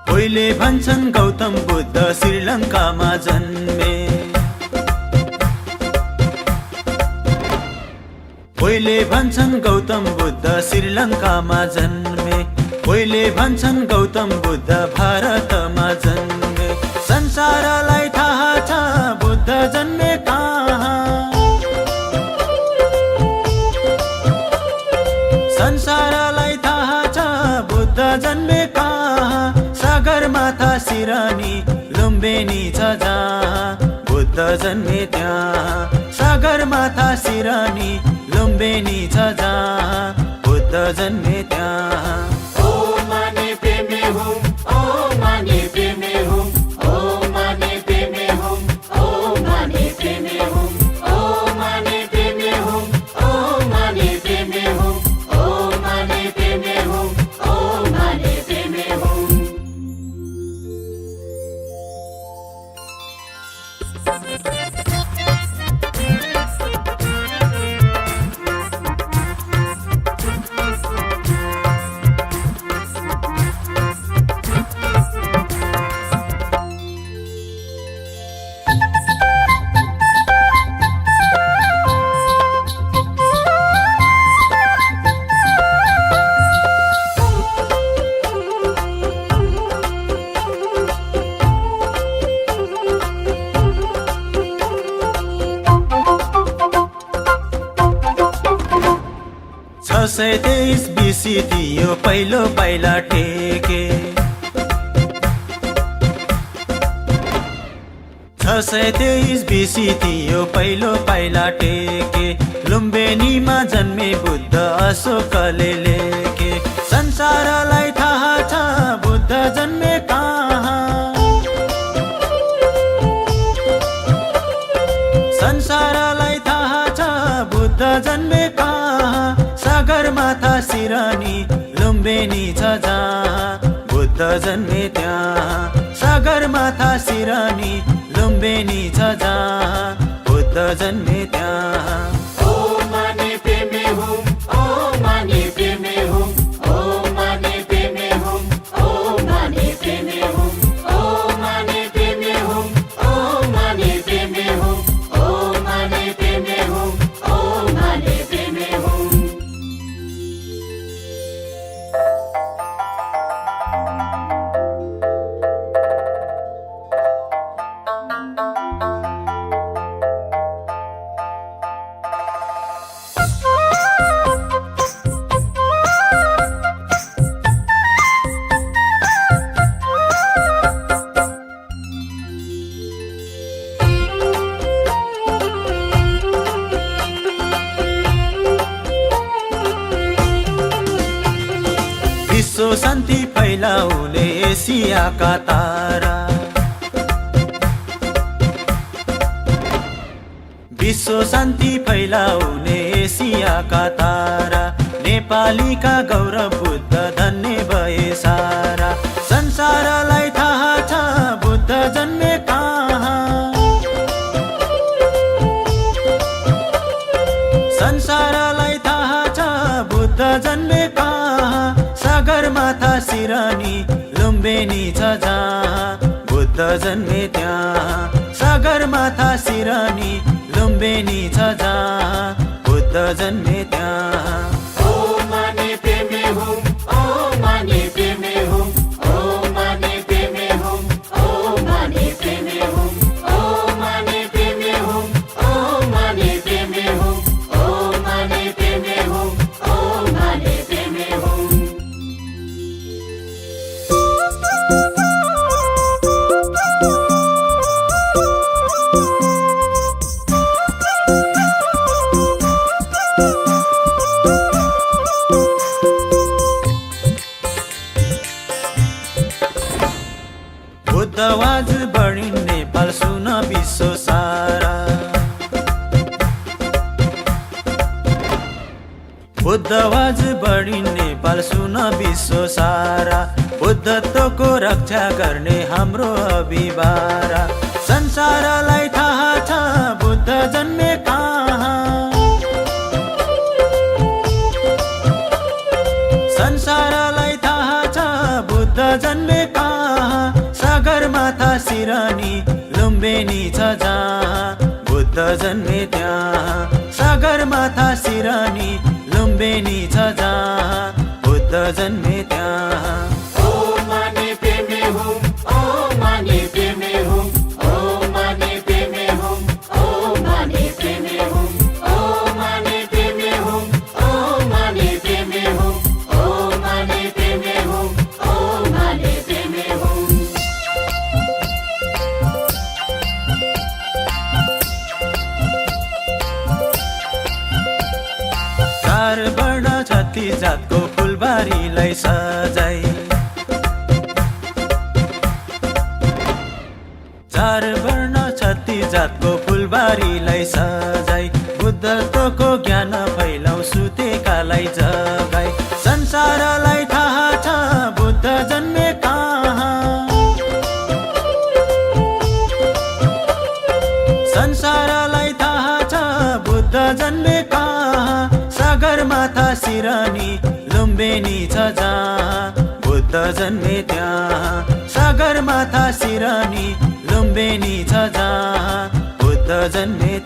कोहीले भन्छन् गौतम बुद्ध श्रीलङ्कामा जन्मे, कोहीले भन्छन् गौतम बुद्ध श्रीलङ्कामा जन्मे, कोहीले भन्छन् गौतम बुद्ध भारतमा जन्मे। संसारलाई थाहा छ बुद्ध जन्मे कहाँ, संसारलाई थाहा छ बुद्ध जन्मे कहाँ। सगरमाथा सिरानी लुम्बिनी छ जहाँ, बुद्ध जन्मे त्यहाँ। सगरमाथा सिरानी लुम्बिनी छ जहाँ, बुद्ध जन्मे त्यहाँ। सय 23 BC थियो पहिलो पाइला टेके, 623 BC थियो पहिलो पाइला टेके। लुम्बिनीमा जन्मे बुद्ध अशोकले लेखे। संसारलाई थाहा छ बुद्ध जन्मे कहाँ, संसारलाई थाहा छ बुद्ध जन्मे कहाँ। सगरमाथा सिरानी लुम्बिनी छ जहाँ, बुद्ध जन्मे त्यहाँ। सगरमाथा सिरानी लुम्बिनी छ जहाँ, बुद्ध जन्मे त्यहाँ। विश्व शान्ति फैलाउने एसियाका तारा, विश्व शान्ति फैलाउने एसियाका तारा। नेपालीका गौरव बुद्ध धन्य भए सारा। संसारलाई थाहा छ बुद्ध जन्मे कहाँ, संसारलाई थाहा छ बुद्ध जन्मे कहाँ। सगरमाथा सिरानी लुम्बिनी छ जहाँ, बुद्ध जन्मे त्यहाँ। सगरमाथा सिरानी लुम्बिनी छ जहाँ, बुद्ध जन्मे त्यहाँ। Oh, बुद्धवाज बढी नेपाल सुन विश्व सारा बुद्धत्वको रक्षा गर्ने हाम्रो अभिभारा संसारलाई थाहा छ बुद्ध जन्मे कहाँ संसारलाई थाहा छ बुद्ध जन्मे कहाँ सगरमाथा सिरानी लुम्बिनी छ जहाँ बुद्ध जन्मे त्यहाँ सगरमाथा सिरानी लुम्बिनी छ जहाँ बुद्ध जन्मे त्यहाँ चार वर्ण छत्ती जातको फुलबारीलाई सजाई चार वर्ण छत्ती जातको फुलबारीलाई सजाई बुद्धत्वको ज्ञान फैलाउ सुतेकालाई जगाई संसारलाई थाहा छ बुद्ध जन्मे कहाँ संसारलाई थाहा छ बुद्ध जन्मे कहाँ सगरमाथा सिरानी लुम्बिनी छ जहाँ बुद्ध जन्मे त्यहाँ सगरमाथा सिरानी लुम्बिनी छ जहाँ बुद्ध जन्मे